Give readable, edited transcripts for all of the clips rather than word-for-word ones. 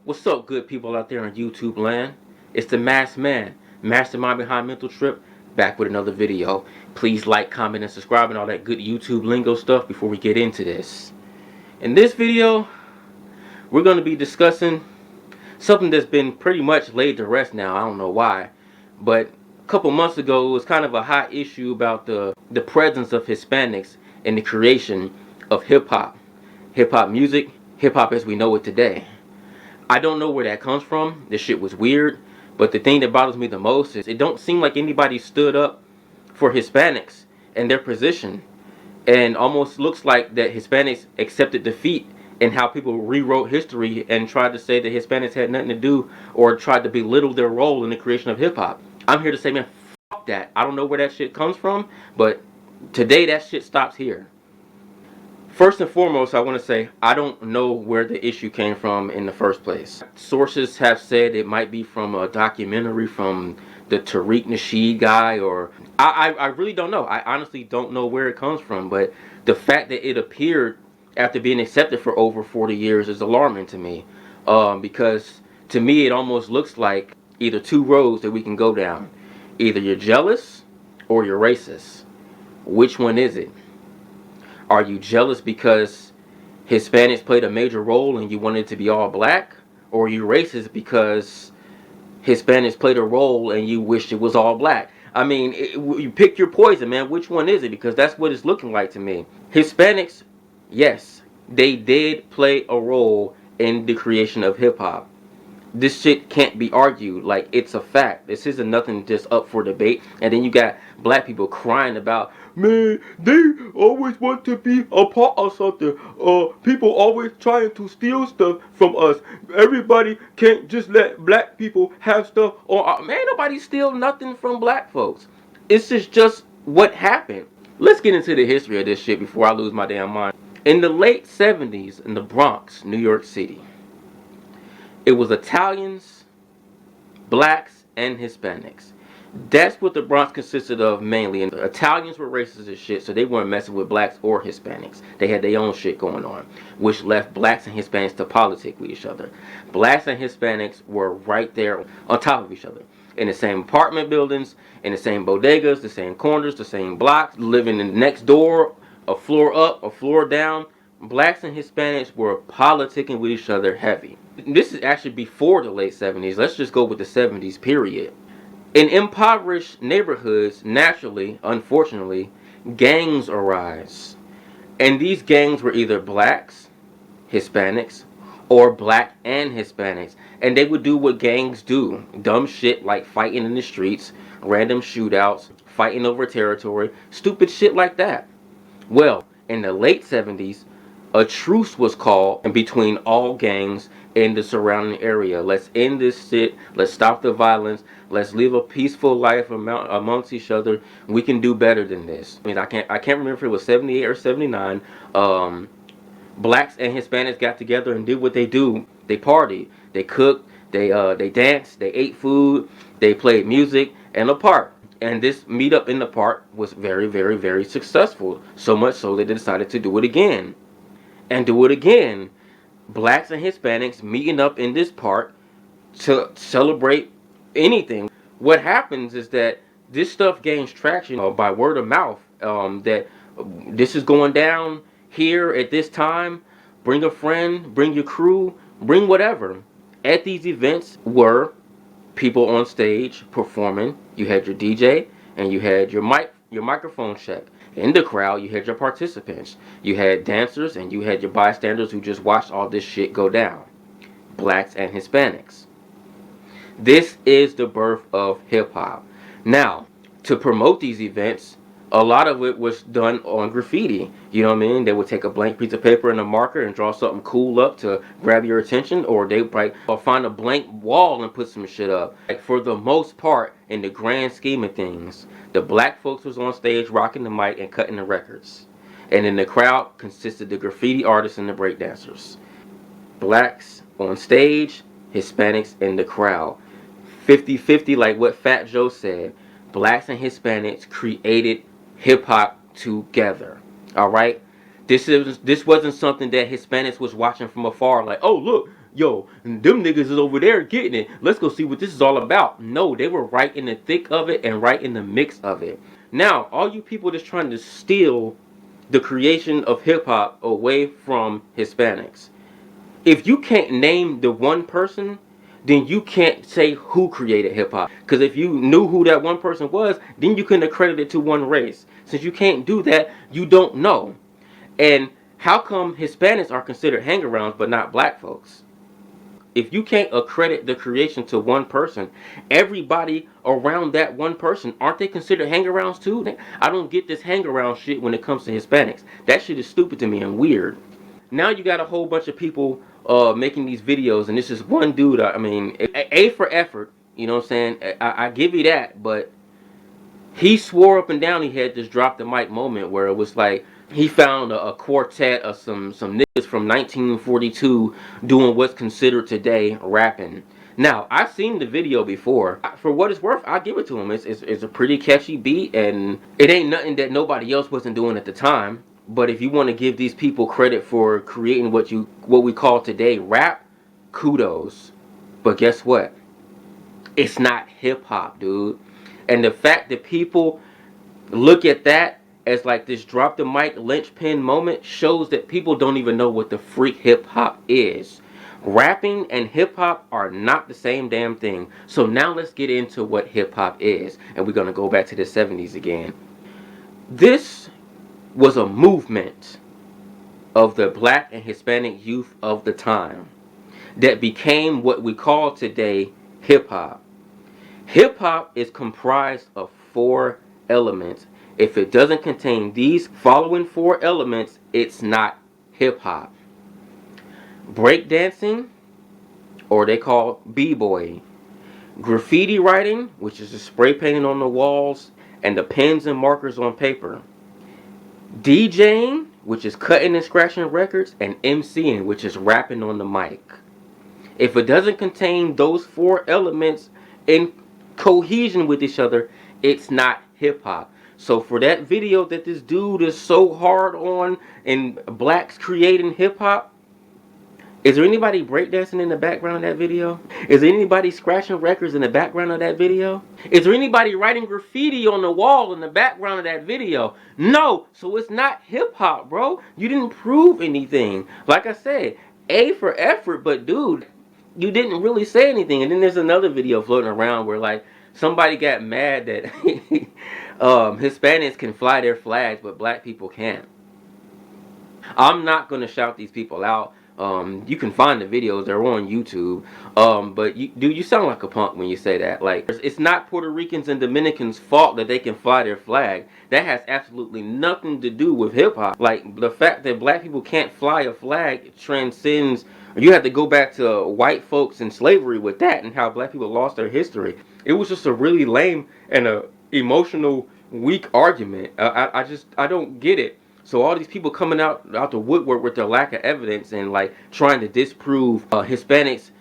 What's up, good people out there in YouTube land? It's the Masked Man, mastermind behind Mental Trip, back with another video. Please like, comment, and subscribe and all that good YouTube lingo stuff before we get into this. In this video, we're going to be discussing something that's been pretty much laid to rest now. I don't know why, but a couple months ago, it was kind of a hot issue about the presence of Hispanics in the creation of hip-hop. Hip-hop music, hip-hop as we know it today. I don't know where that comes from. This shit was weird. But the thing that bothers me the most is it don't seem like anybody stood up for Hispanics and their position. And almost looks like that Hispanics accepted defeat and how people rewrote history and tried to say that Hispanics had nothing to do or tried to belittle their role in the creation of hip hop. I'm here to say, man, fuck that. I don't know where that shit comes from, but today that shit stops here. First and foremost, I want to say I don't know where the issue came from in the first place. Sources have said it might be from a documentary from the Tariq Nasheed guy, or I really don't know. I honestly don't know where it comes from, but the fact that it appeared after being accepted for over 40 years is alarming to me, because to me it almost looks like either two roads that we can go down. Either you're jealous or you're racist. Which one is it? Are you jealous because Hispanics played a major role and you wanted it to be all black? Or are you racist because Hispanics played a role and you wished it was all black? I mean, you pick your poison, man. Which one is it? Because that's what it's looking like to me. Hispanics, yes, they did play a role in the creation of hip-hop. This shit can't be argued. Like, it's a fact. This isn't nothing just up for debate. And then you got black people crying about, man, they always want to be a part of something. People always trying to steal stuff from us. Everybody can't just let black people have stuff. Or man, nobody steal nothing from black folks. It's just what happened. Let's get into the history of this shit before I lose my damn mind. In the late 70s in the Bronx, New York City, it was Italians, blacks, and Hispanics. That's what the Bronx consisted of mainly. And the Italians were racist as shit, so they weren't messing with blacks or Hispanics. They had their own shit going on, which left blacks and Hispanics to politic with each other. Blacks and Hispanics were right there on top of each other. In the same apartment buildings, in the same bodegas, the same corners, the same blocks, living in next door, a floor up, a floor down. Blacks and Hispanics were politicking with each other heavy. This is actually before the late 70s. Let's just go with the 70s period. In impoverished neighborhoods, naturally, unfortunately, gangs arise. And these gangs were either blacks, Hispanics, or black and Hispanics. And they would do what gangs do. Dumb shit like fighting in the streets, random shootouts, fighting over territory, stupid shit like that. Well, in the late 70s, a truce was called in between all gangs in the surrounding area. Let's end this shit. Let's stop the violence. Let's live a peaceful life amongst each other. We can do better than this. I mean, I can't remember if it was 78 or 79. Blacks and Hispanics got together and did what they do. They partied. They cooked. They danced. They ate food. They played music in the park. And this meetup in the park was very, very, very successful. So much so that they decided to do it again. And do it again. Blacks and Hispanics meeting up in this park to celebrate anything. What happens is that this stuff gains traction by word of mouth. That this is going down here at this time. Bring a friend, bring your crew, bring whatever. At these events were people on stage performing. You had your DJ and you had your microphone check. In the crowd, you had your participants. You had dancers and you had your bystanders who just watched all this shit go down. Blacks and Hispanics. This is the birth of hip-hop. Now, to promote these events, a lot of it was done on graffiti. You know what I mean? They would take a blank piece of paper and a marker and draw something cool up to grab your attention, or they would find a blank wall and put some shit up. Like, for the most part, in the grand scheme of things, the black folks was on stage rocking the mic and cutting the records. And in the crowd consisted the graffiti artists and the breakdancers. Blacks on stage, Hispanics in the crowd. 50-50, like what Fat Joe said. Blacks and Hispanics created hip-hop together. Alright? This wasn't something that Hispanics was watching from afar like, oh look, yo, them niggas is over there getting it. Let's go see what this is all about. No, they were right in the thick of it and right in the mix of it. Now, all you people that's trying to steal the creation of hip hop away from Hispanics, if you can't name the one person, then you can't say who created hip hop. Because if you knew who that one person was, then you can accredit it to one race. Since you can't do that, you don't know. And how come Hispanics are considered hangarounds but not black folks? If you can't accredit the creation to one person, everybody around that one person, aren't they considered hangarounds too? I don't get this hangaround shit when it comes to Hispanics. That shit is stupid to me and weird. Now you got a whole bunch of people making these videos, and this is one dude. I mean, A for effort. You know what I'm saying? I give you that, but he swore up and down he had this drop the mic moment where it was like he found a quartet of some niggas from 1942 doing what's considered today rapping. Now, I've seen the video before. For what it's worth, I'll give it to him. It's a pretty catchy beat, and it ain't nothing that nobody else wasn't doing at the time. But if you want to give these people credit for creating what we call today rap, kudos. But guess what? It's not hip hop, dude. And the fact that people look at that as like this drop the mic linchpin moment shows that people don't even know what the freak hip hop is. Rapping and hip hop are not the same damn thing. So now let's get into what hip hop is. And we're going to go back to the 70s again. This was a movement of the black and Hispanic youth of the time that became what we call today hip hop. Hip hop is comprised of 4 elements. If it doesn't contain these following 4 elements, it's not hip hop. Breakdancing, or they call b-boy. Graffiti writing, which is the spray painting on the walls and the pens and markers on paper. DJing, which is cutting and scratching records, and MCing, which is rapping on the mic. If it doesn't contain those 4 elements in cohesion with each other, it's not hip hop. So for that video that this dude is so hard on and blacks creating hip hop, is there anybody breakdancing in the background of that video? Is there anybody scratching records in the background of that video? Is there anybody writing graffiti on the wall in the background of that video? No, so it's not hip hop, bro. You didn't prove anything. Like I said, A for effort, but dude, you didn't really say anything. And then there's another video floating around where like somebody got mad that Hispanics can fly their flags, but black people can't. I'm not gonna shout these people out. You can find the videos, they're on YouTube. But you sound like a punk when you say that. Like, it's not Puerto Ricans and Dominicans' fault that they can fly their flag. That has absolutely nothing to do with hip hop. Like, the fact that black people can't fly a flag transcends. You have to go back to white folks and slavery with that and how black people lost their history. It was just a really lame and a emotional, weak argument. I don't get it. So all these people coming out the woodwork with their lack of evidence and like trying to disprove Hispanics'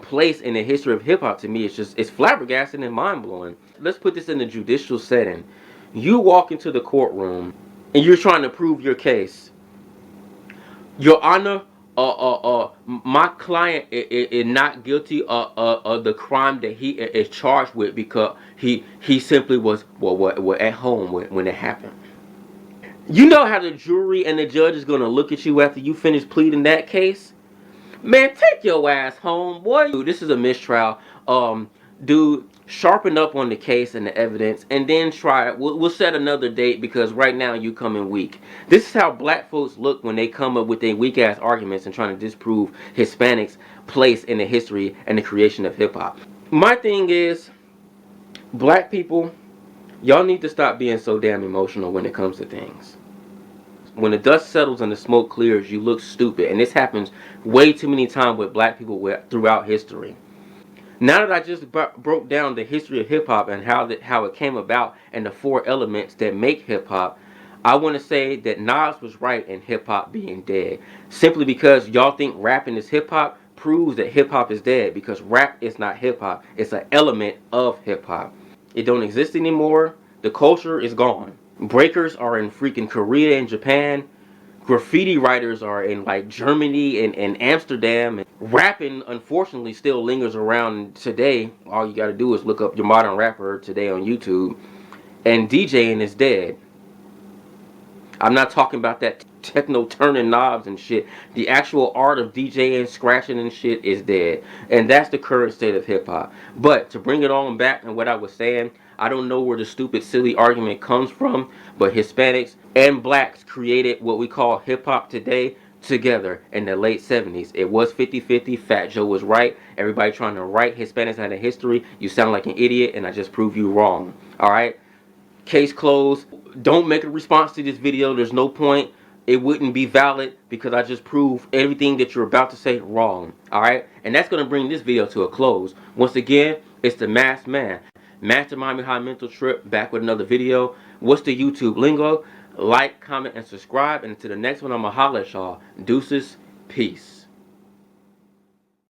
place in the history of hip hop, to me, it's flabbergasting and mind blowing. Let's put this in a judicial setting. You walk into the courtroom and you're trying to prove your case. Your Honor, my client is not guilty of the crime that he is charged with because he simply was at home when it happened. You know how the jury and the judge is going to look at you after you finish pleading that case? Man, take your ass home, boy. Dude, this is a mistrial. Dude, sharpen up on the case and the evidence and then try it. We'll set another date because right now you coming weak. This is how black folks look when they come up with their weak-ass arguments and trying to disprove Hispanics' place in the history and the creation of hip-hop. My thing is, black people, y'all need to stop being so damn emotional when it comes to things. When the dust settles and the smoke clears, you look stupid. And this happens way too many times with black people throughout history. Now that I just broke down the history of hip-hop and how it came about and the 4 elements that make hip-hop, I want to say that Nas was right in hip-hop being dead. Simply because y'all think rapping is hip-hop proves that hip-hop is dead, because rap is not hip-hop. It's an element of hip-hop. It don't exist anymore. The culture is gone. Breakers are in freaking Korea and Japan. graffiti writers are in like Germany and Amsterdam. And rapping, unfortunately, still lingers around today. All you gotta do is look up your modern rapper today on YouTube. And DJing is dead. I'm not talking about that techno turning knobs and shit. The actual art of DJing, scratching and shit is dead. And that's the current state of hip hop. But to bring it on back and what I was saying, I don't know where the stupid, silly argument comes from, but Hispanics and blacks created what we call hip hop today together in the late 70s. It was 50-50. Fat Joe was right. Everybody trying to write Hispanics out of history. You sound like an idiot, and I just proved you wrong. Alright? Case closed. Don't make a response to this video. There's no point. It wouldn't be valid because I just proved everything that you're about to say wrong. Alright? And that's going to bring this video to a close. Once again, it's the Masked Man. Mastermind Behind Mental Trip, back with another video. What's the YouTube lingo? Like, comment, and subscribe. And to the next one, I'm going to holler at y'all. Deuces. Peace.